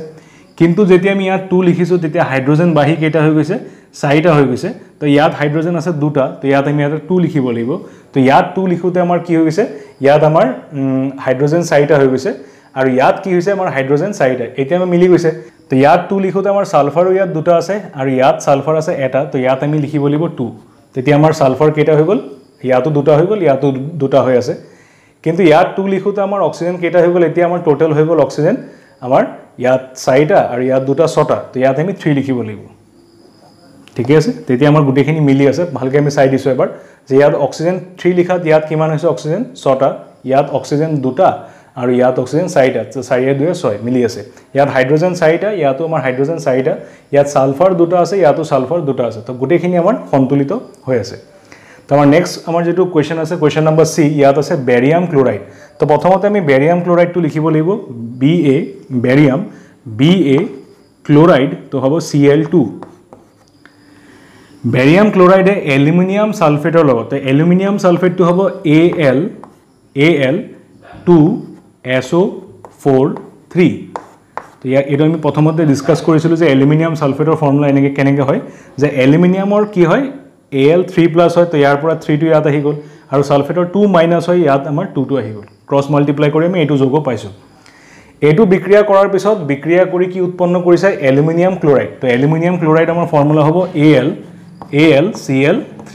কিন্তু যেতিয়া আমি ইয়াত 2 লিখিছো তেতিয়া হাইড্ৰোজেন বাহি কেইটা হৈ গৈছে 4টা হৈ গৈছে তো ইয়াত হাইড্ৰোজেন আছে দুটা তো ইয়াত আমি ইয়াত 2 লিখিব লাগিব তো ইয়াত 2 লিখোতে আমাৰ কি হৈ গৈছে ইয়াত আমাৰ হাইড্ৰোজেন 4টা হৈ গৈছে আৰু ইয়াত কি হৈছে আমাৰ হাইড্ৰোজেন 4টা এতিয়া আমি মিলি গৈছে তো ইয়াত 2 লিখোতে আমাৰ সালফাৰ ইয়াত দুটা আছে আৰু ইয়াত সালফাৰ আছে এটা তো ইয়াত আমি লিখিব লাগিব 2 তেতিয়া আমাৰ সালফাৰ কেইটা হৈ গ'ল ইয়াতো দুটা হৈ গ'ল ইয়াতো দুটা হৈ আছে কিন্তু ইয়াত 2 লিখোতে আমাৰ অক্সিজেন কেইটা হৈ গ'ল এতিয়া আমাৰ টোটাল হৈ গ'ল অক্সিজেন আমাৰ ইয়াত 4টা আৰু ইয়াত দুটা 6টা তো ইয়াত আমি 3 লিখিব লাগিব ঠিক আছে তেতিয়া আমাৰ গুটেখিনি মিলি আছে ভালকৈ আমি চাই দিছো এবাৰ যে ইয়াত অক্সিজেন 3 লিখাত ইয়াত কিমান হৈছে অক্সিজেন 6টা ইয়াত অক্সিজেন দুটা আৰু ইয়াত অক্সিজেন 4টা 4 2 6 মিলি আছে ইয়াত হাইড্ৰোজেন 4টা ইয়াতো আমাৰ হাইড্ৰোজেন 4টা ইয়াত সালফাৰ দুটা আছে ইয়াতো সালফাৰ দুটা আছে তো গুটেখিনি আমাৰ সন্তুলিত হৈ আছে তো আমাৰ নেক্সট আমাৰ যেটো কোৱেশ্চন আছে কোৱেশ্চন নম্বৰ সি ইয়াত আছে বেৰিয়াম ক্লোৰাইড তো প্ৰথমতে আমি বেৰিয়াম ক্লোৰাইডটো লিখিব লাগিব BA বেৰিয়াম BA ক্লোৰাইড তো হ'ব Cl2 বেৰিয়াম ক্লোৰাইডে এলুমিনিয়াম সালফেটৰ লগতে এলুমিনিয়াম সালফেটটো হ'ব Al2SO4 তো এটা আমি প্ৰথমতে ডিসকাস কৰিছিলো যে এলুমিনিয়াম সালফেটৰ ফৰ্মুলা এনেকৈ কেনেকৈ হয় যে এলুমিনিয়ামৰ কি হয় Al3+ হয় তো ইয়াৰ পৰা 3 টো ইয়াত আহি গ'ল আৰু সালফেটৰ 2- হয় ইয়াত আমাৰ 2 টো আহি গ'ল ক্ৰছ মাল্টিপ্লাই কৰি আমি এইটো যৌগ পাইছো এইটো বিক্ৰিয়া কৰাৰ পিছত বিক্ৰিয়া কৰি কি উৎপন্ন কৰিছে এলুমিনিয়াম ক্লোৰাইড তো এলুমিনিয়াম ক্লোৰাইড আমাৰ ফৰ্মুলা হ'ব AlCl3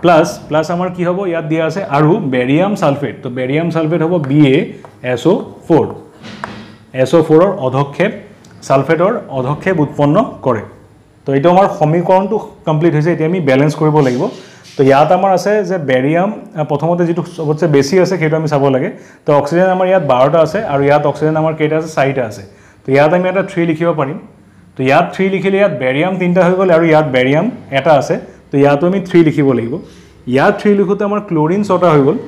প্লাস আমাৰ কি হ'ব ইয়াত দিয়া আছে আৰু বেৰিয়াম সালফেট তো বেৰিয়াম সালফেট হ'ব BaSO4 SO4 ৰ অধক্ষেপ সালফেটৰ অধক্ষেপ উৎপন্ন কৰে তো এইটো আমাৰ সমীকৰণটো কমপ্লিট হৈছে এতিয়া আমি ব্যালেন্স কৰিব লাগিব তো ইয়াত আমাৰ আছে যে বেৰিয়াম প্ৰথমতে যেটো সবতছে বেছি আছে সেইটো আমি চাব লাগে তো অক্সিজেন আমাৰ ইয়াত 12টা আছে আৰু ইয়াত অক্সিজেন আমাৰ কেইটা আছে 4টা আছে তো ইয়াত আমি এটা 3 লিখিব পাৰিম তো ইয়াত 3 লিখিলে ইয়াত বেৰিয়াম 3টা হৈ গ'ল আৰু ইয়াত বেৰিয়াম এটা আছে তো ইয়াতো আমি 3 লিখিব লাগিব ইয়াত 3 লিখোতে আমাৰ ক্লোৰিন 6টা হৈ গ'ল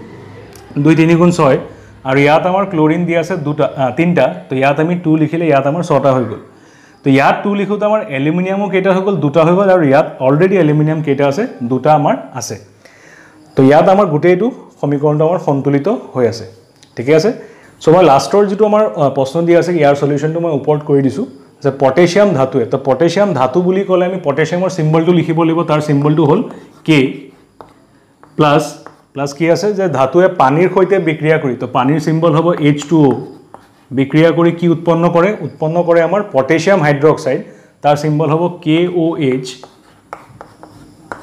2 3 গুণ 6 আৰু ইয়াত আমাৰ ক্লোৰিন দিয়া আছে 3টা তো ইয়াত আমি 2 লিখিলে ইয়াত আমাৰ 6টা হৈ গ'ল তো ইয়াত 2 লিখোতে আমাৰ এলুমিনিয়ামো কেইটা হৈ গ'ল 2টা হৈ গ'ল আৰু ইয়াত অলৰেডি এলুমিনিয়াম কেইটা আছে 2টা আমাৰ আছে তো ইয়াত আমাৰ গোটেইটো সমীকৰণটো আমাৰ সন্তুলিত হৈ আছে ঠিক আছে সো মই লাষ্টৰ যেটো আমাৰ প্ৰশ্ন দিয়া আছে ইয়াৰ সলিউশনটো মই ওপৰত কৰি দিছো যে পটাশিয়াম ধাতু তো পটাশিয়াম ধাতু বুলি ক'লে আমি পটাশিয়ামৰ সিম্বলটো লিখিব লাগিব তাৰ সিম্বলটো হ'ল K প্লাস কি আছে যে ধাতুৱে পানীৰ সৈতে বিক্ৰিয়া কৰি তো পানীৰ সিম্বল হ'ব H2O বিক্ৰিয়া কৰি কি উৎপন্ন কৰে আমাৰ পটাশিয়াম হাইড্ৰক্সাইড তাৰ সিম্বল হ'ব KOH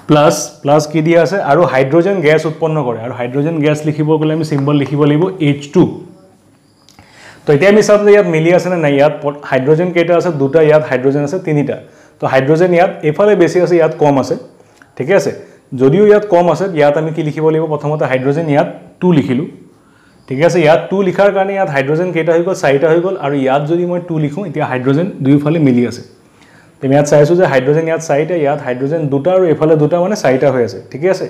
প্লাস কি দিয়া আছে আৰু হাইড্ৰোজেন গ্যাস উৎপন্ন কৰে আৰু হাইড্ৰোজেন গ্যাস লিখিব গলে আমি সিম্বল লিখিব লাগিব H2 তো এতিয়া আমি চাম যে ইয়াত মিলি আছে না নাই ইয়াত হাইড্ৰোজেন কেইটা আছে দুটা ইয়াত হাইড্ৰোজেন আছে তিনিটা তো হাইড্ৰোজেন ইয়াত এফালে বেছি আছে ইয়াত কম আছে ঠিক আছে যদিও ইয়াত কম আছে ইয়াত আমি কি লিখিব লাগিব প্ৰথমতে হাইড্ৰোজেন ইয়াত 2 লিখিলো ঠিক আছে ইয়াত 2 লিখাৰ কাৰণে ইয়াত হাইড্ৰোজেন কেইটা হৈ গ'ল 4টা হৈ গ'ল আৰু ইয়াত যদি মই 2 লিখো এতিয়া হাইড্ৰোজেন দুইফালে মিলি আছে তুমি ইয়াত চাইছো যে হাইড্ৰোজেন ইয়াত 4টা ইয়াত হাইড্ৰোজেন দুটা আৰু এফালে দুটা মানে 4টা হৈ আছে ঠিক আছে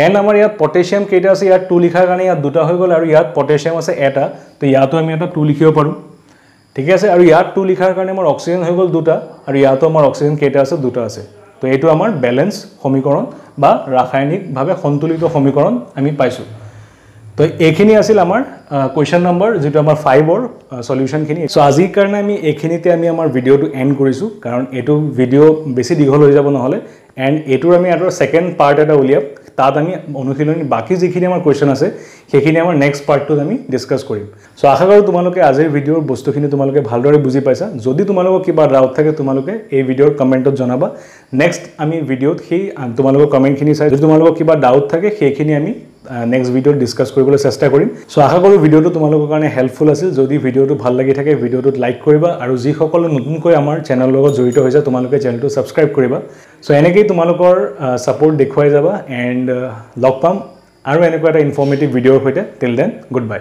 এন আমাৰ ইয়াত পটাশিয়াম কেইটা আছে ইয়াত 2 লিখাৰ কাৰণে ইয়াত দুটা হৈ গ'ল আৰু ইয়াত পটাশিয়াম আছে এটা তো ইয়াতো আমি এটা 2 লিখিব পাৰো ঠিক আছে আৰু ইয়াত 2 লিখাৰ কাৰণে আমাৰ অক্সিজেন হৈ গ'ল দুটা আৰু ইয়াতো আমাৰ অক্সিজেন কেইটা আছে দুটা আছে তো এইটো আমাৰ ব্যালেন্স সমীকৰণ বা ৰাসায়নিকভাৱে সন্তুলিত সমীকৰণ আমি পাইছো তো এইখিনি আছিল আমাৰ কোৱেশ্চন নম্বৰ যেটো আমাৰ 5 ৰ সলিউশন খিনি সো আজিৰ কাৰণে আমি এইখিনিতে আমি আমাৰ ভিডিওটো এন্ড কৰিছো কাৰণ এটো ভিডিও বেছি দীঘল হৈ যাব নহলে এন্ড এটোৰ আমি আৰু সেকেন্ড পাৰ্ট এটা উলিয়াম তাত আমি অনুশীলনী বাকি যিখিনি আমাৰ কোৱেশ্চন আছে সেইখিনি আমাৰ নেক্সট পাৰ্টটো আমি ডিসকাস কৰিম সো আশা কৰো তোমালোকে আজিৰ ভিডিওৰ বস্তুখিনি তোমালোকে ভালদৰে বুজি পাইছা যদি তোমালোকৰ কিবা ডাউট থাকে তোমালোকে এই ভিডিওৰ কমেন্টত জনাবা নেক্সট আমি ভিডিওত সেই তোমালোকৰ কমেন্টখিনি চাই যদি তোমালোকৰ কিবা ডাউট থাকে সেইখিনি আমি নেক্সট ভিডিওত ডিসকাস কৰিবলৈ চেষ্টা কৰিম সো আশা কৰো ভিডিওটো তোমালোকৰ কাৰণে হেল্পফুল আছিল যদি ভিডিওটো ভাল লাগি থাকে ভিডিওটো লাইক কৰিবা আৰু যি সকলো নতুনকৈ আমাৰ চেনেল লগত জড়িত হৈছে তোমালোকে চেনেলটো সাবস্ক্ৰাইব কৰিবা সো এনেকৈ তোমালোকৰ সাপোৰ্ট দেখুৱাই যাবা এন্ড লগ পাম আৰু এনেকুৱা এটা ইনফৰ্মেটিভ ভিডিওৰ সৈতে টিল দেন গুড বাই